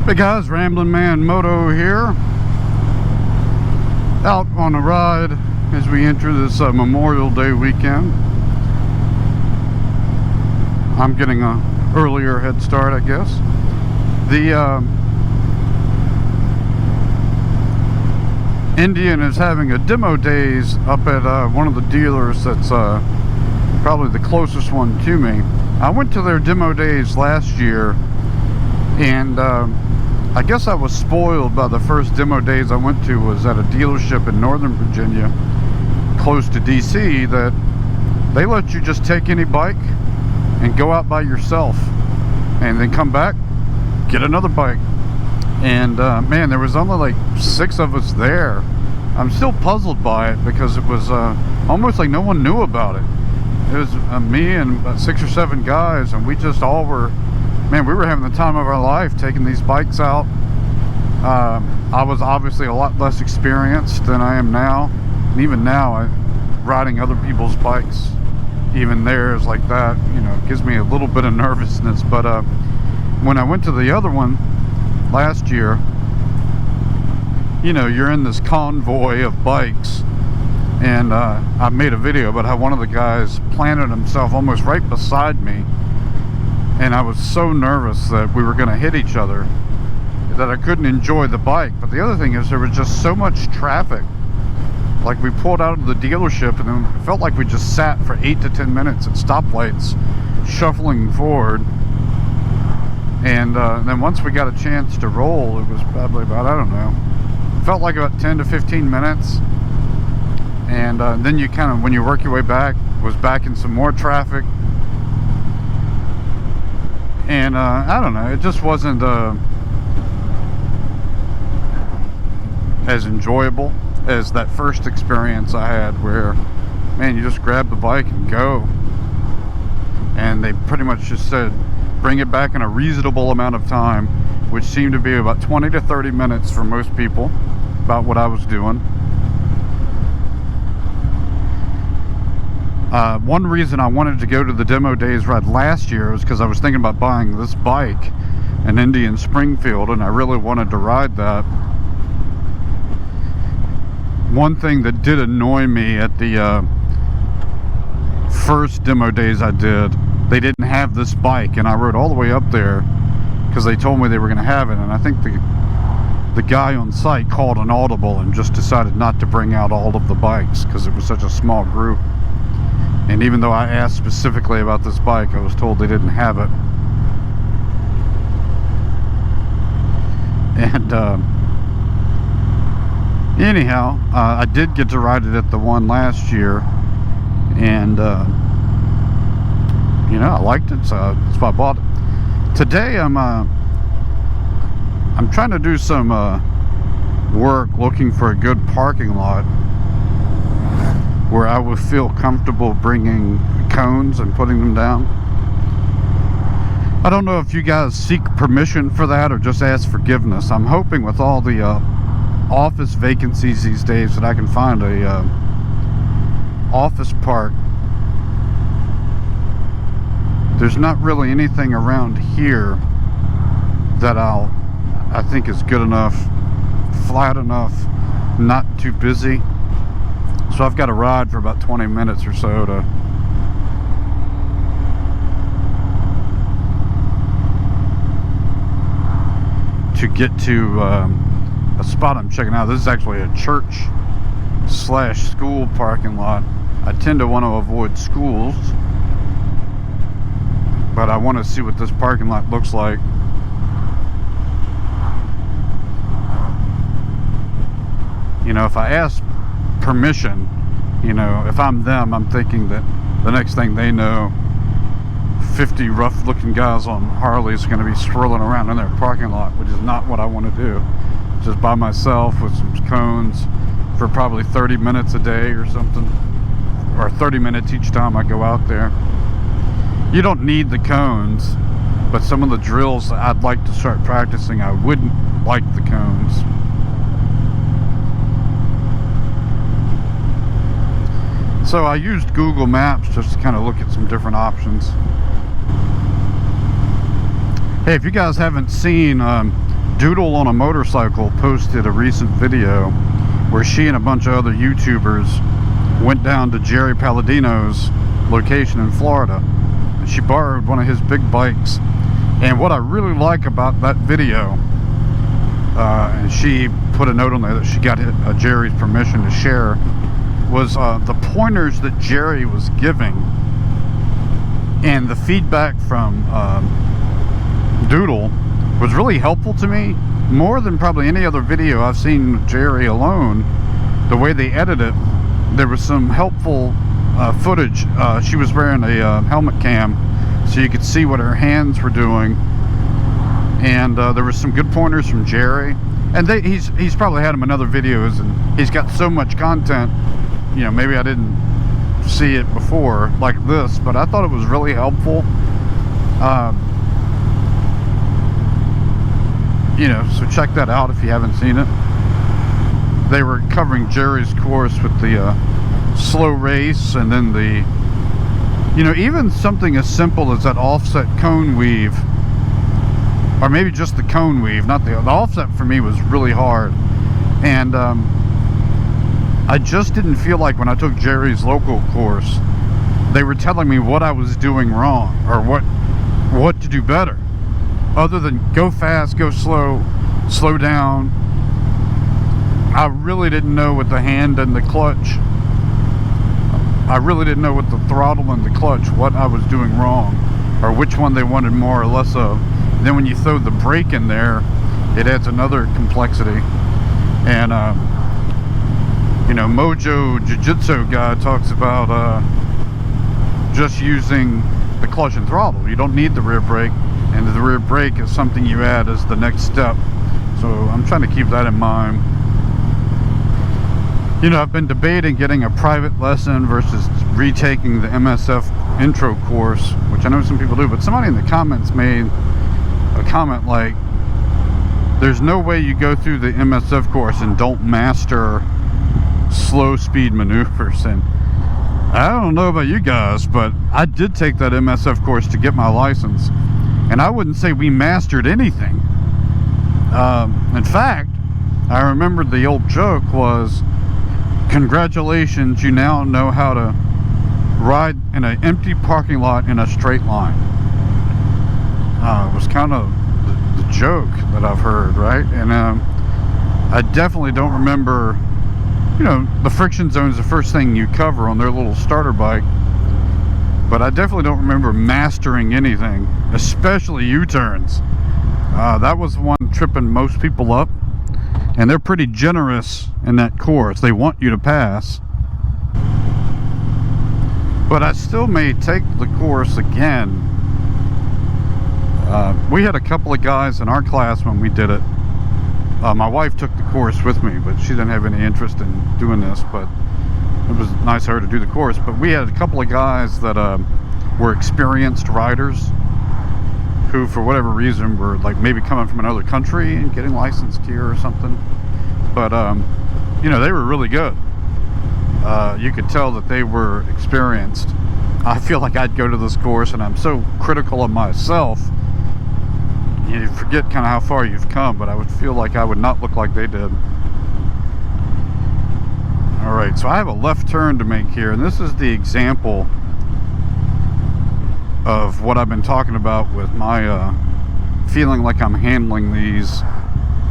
Hey guys, Rambling Man Moto here, out on a ride as we enter this Memorial Day weekend. I'm getting a earlier head start, I guess. The Indian is having a demo days up at one of the dealers that's probably the closest one to me. I went to their demo days last year, and I guess I was spoiled by the first demo days I went to was at a dealership in Northern Virginia, close to DC, that they let you just take any bike and go out by yourself and then come back, get another bike. And man, there was only like 6 of us there. I'm still puzzled by it because it was almost like no one knew about it. It was me and about 6 or 7 guys, and we just all were, man, we were having the time of our life taking these bikes out. I was obviously a lot less experienced than I am now, and even now, riding other people's bikes, even theirs like that, you know, gives me a little bit of nervousness. But when I went to the other one last year, you know, you're in this convoy of bikes, and I made a video about how one of the guys planted himself almost right beside me. And I was so nervous that we were going to hit each other that I couldn't enjoy the bike. But the other thing is, there was just so much traffic. Like, we pulled out of the dealership and then it felt like we just sat for 8 to 10 minutes at stoplights, shuffling forward. And then once we got a chance to roll, it was probably about, I don't know, felt like about 10 to 15 minutes. And then you kind of, when you work your way back, was back in some more traffic. And I don't know, it just wasn't as enjoyable as that first experience I had, where, man, you just grab the bike and go. And they pretty much just said, bring it back in a reasonable amount of time, which seemed to be about 20 to 30 minutes for most people, about what I was doing. One reason I wanted to go to the demo days ride last year was because I was thinking about buying this bike, an Indian Springfield, and I really wanted to ride that. One thing that did annoy me at the first demo days I did, they didn't have this bike, and I rode all the way up there because they told me they were going to have it, and I think the guy on site called an audible and just decided not to bring out all of the bikes because it was such a small group. And even though I asked specifically about this bike, I was told they didn't have it. And anyhow, I did get to ride it at the one last year, and you know, I liked it, so that's why I bought it. Today I'm trying to do some work looking for a good parking lot where I would feel comfortable bringing cones and putting them down. I don't know if you guys seek permission for that or just ask forgiveness. I'm hoping with all the office vacancies these days that I can find a office park. There's not really anything around here that I think is good enough, flat enough, not too busy. So I've got to ride for about 20 minutes or so to get to a spot I'm checking out. This is actually a church / school parking lot. I tend to want to avoid schools, but I want to see what this parking lot looks like. You know, if I ask permission, you know, if I'm them, I'm thinking that the next thing they know, 50 rough looking guys on Harleys are going to be swirling around in their parking lot, which is not what I want to do. Just by myself with some cones for probably 30 minutes a day or something, or 30 minutes each time I go out there. You don't need the cones, but some of the drills that I'd like to start practicing, I wouldn't like the cones. So I used Google Maps just to kind of look at some different options. Hey, if you guys haven't seen Doodle on a Motorcycle posted a recent video where she and a bunch of other YouTubers went down to Jerry Palladino's location in Florida. She borrowed one of his big bikes, and what I really like about that video, and she put a note on there that she got Jerry's permission to share, was the pointers that Jerry was giving and the feedback from Doodle was really helpful to me, more than probably any other video I've seen with Jerry alone. The way they edit it, there was some helpful footage. She was wearing a helmet cam, so you could see what her hands were doing, and there was some good pointers from Jerry. And he's probably had them in other videos, and he's got so much content, you know, maybe I didn't see it before like this, but I thought it was really helpful. You know, so check that out if you haven't seen it. They were covering Jerry's course with the slow race, and then the, you know, even something as simple as that offset cone weave, or maybe just the cone weave, not the offset for me was really hard. And I just didn't feel like when I took Jerry's local course, they were telling me what I was doing wrong, or what to do better, other than go fast, go slow, slow down. I really didn't know with the hand and the clutch. I really didn't know with the throttle and the clutch what I was doing wrong, or which one they wanted more or less of. And then when you throw the brake in there, it adds another complexity. And you know, Mojo Jiu-Jitsu guy talks about just using the clutch and throttle. You don't need the rear brake, and the rear brake is something you add as the next step. So I'm trying to keep that in mind. You know, I've been debating getting a private lesson versus retaking the MSF intro course, which I know some people do, but somebody in the comments made a comment like, there's no way you go through the MSF course and don't master slow speed maneuvers. And I don't know about you guys, but I did take that MSF course to get my license, and I wouldn't say we mastered anything. In fact, I remembered the old joke was, congratulations, you now know how to ride in an empty parking lot in a straight line. It was kind of the joke that I've heard, right? And I definitely don't remember, you know, the friction zone is the first thing you cover on their little starter bike, but I definitely don't remember mastering anything, especially U-turns. That was one tripping most people up, and they're pretty generous in that course. They want you to pass, but I still may take the course again. We had a couple of guys in our class when we did it. My wife took the course with me, but she didn't have any interest in doing this, but it was nice of her to do the course. But we had a couple of guys that were experienced riders who, for whatever reason, were like maybe coming from another country and getting licensed here or something. But you know, they were really good. You could tell that they were experienced. I feel like I'd go to this course, and I'm so critical of myself, you forget kind of how far you've come, but I would feel like I would not look like they did. Alright, so I have a left turn to make here, and this is the example of what I've been talking about with my feeling like I'm handling these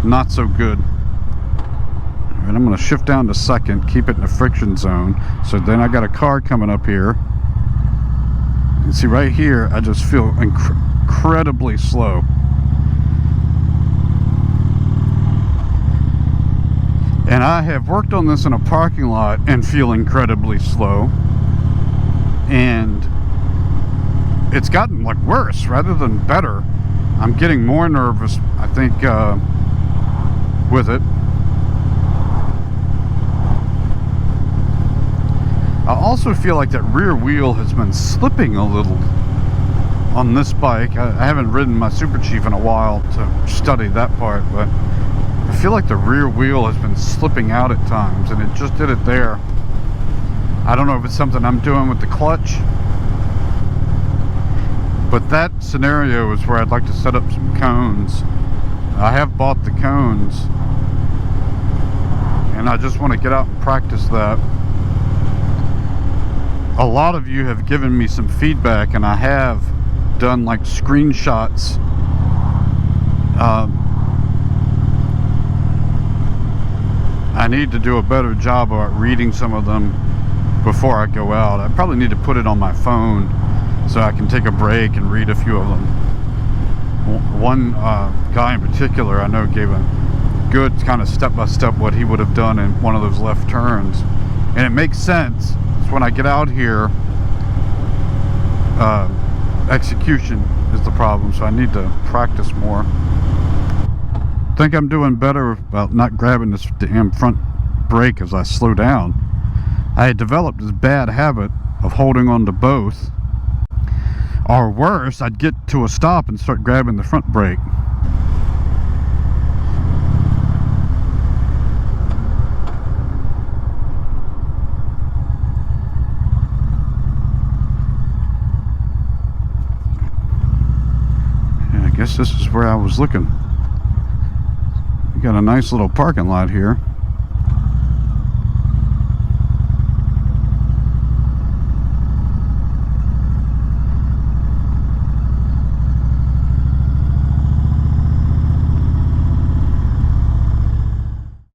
not so good. Alright, I'm going to shift down to second, keep it in the friction zone. So then I got a car coming up here. And see right here, I just feel incredibly slow. And I have worked on this in a parking lot and feel incredibly slow. And it's gotten like worse rather than better. I'm getting more nervous, I think, with it. I also feel like that rear wheel has been slipping a little on this bike. I haven't ridden my Super Chief in a while to study that part, but I feel like the rear wheel has been slipping out at times, and it just did it there. I don't know if it's something I'm doing with the clutch, but that scenario is where I'd like to set up some cones I have bought the cones, and I just want to get out and practice that. A lot of you have given me some feedback, and I have done like screenshots. I need to do a better job of reading some of them before I go out. I probably need to put it on my phone so I can take a break and read a few of them. One guy in particular I know gave a good kind of step-by-step what he would have done in one of those left turns, and it makes sense. It's when I get out here, execution is the problem, so I need to practice more. I think I'm doing better about not grabbing this damn front brake as I slow down. I had developed this bad habit of holding on to both, or worse, I'd get to a stop and start grabbing the front brake. Yeah, I guess this is where I was looking. We got a nice little parking lot here.